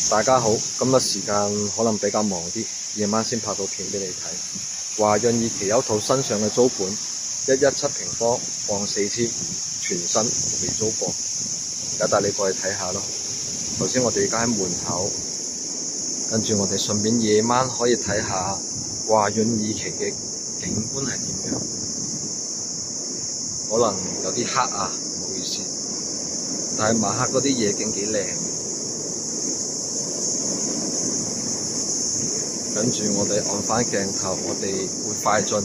大家好，今日時間可能比較忙啲，夜晚先拍到片俾你睇。華潤二期有套新上嘅租盤，117平方，放4500，全新未租過。而家帶你過去睇下咯。頭先我哋而家喺門口，跟住我哋順便夜晚可以睇下華潤二期嘅景觀係點樣。可能有啲黑啊，唔好意思。但係晚黑嗰啲夜景幾靚。跟住我哋按翻鏡頭，我哋會快進。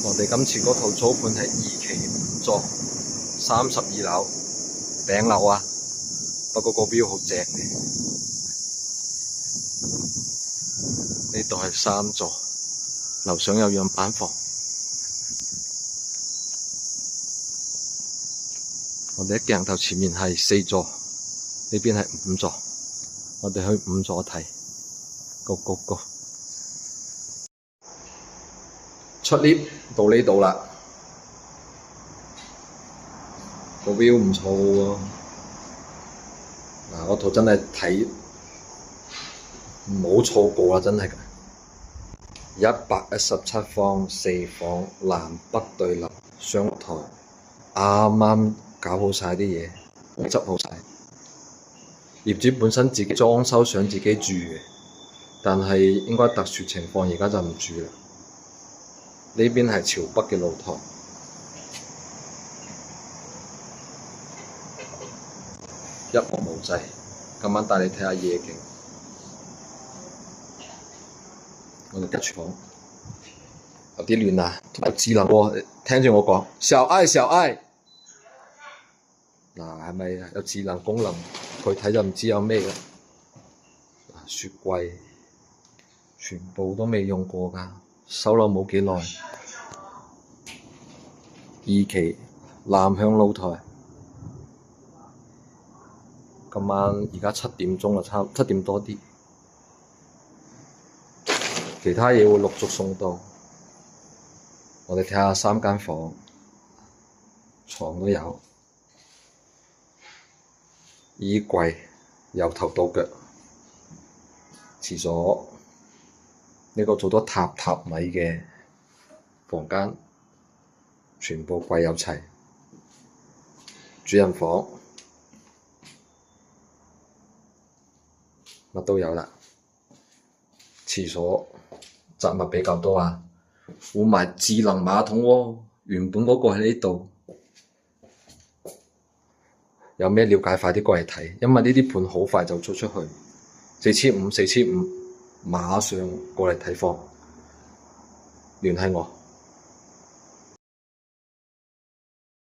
我哋今次嗰套租盤係2期5座，32樓頂樓啊，不過個標好正嘅。呢度係3座，樓上有樣板房。我哋喺鏡頭前面係4座，呢邊係5座。我哋去5座睇。Go go go！出 lift 到呢度啦，個 view 唔錯喎。嗱，嗰套真係睇唔好錯過啦，真係117方4房，南北對立，雙台，啱啱搞好晒啲嘢，執好晒。業主本身自己裝修，想自己住嘅。但係應該特殊情況，而家就唔住啦。呢邊係朝北嘅露台，一望無際。今晚帶你睇下夜景。我哋間廚房有啲亂啊，有智能喎。聽住我講，小愛小愛。嗱，係咪有智能功能？佢睇就唔知有咩啦。雪櫃。全部都未用過㗎，收樓冇幾耐。2期南向露台，今晚而家7點鐘啦，差7點多啲。其他嘢會陸續送到。我哋睇下3間房，床都有，衣櫃由頭到腳，廁所。呢個做咗榻米嘅房間，全部櫃有齊。主人房乜都有啦。廁所雜物比較多啊，換埋智能馬桶喎。原本嗰個喺呢度。有咩了解快啲過嚟睇，因為呢啲盤好快就租出去。4500，馬上過嚟睇貨，聯繫我。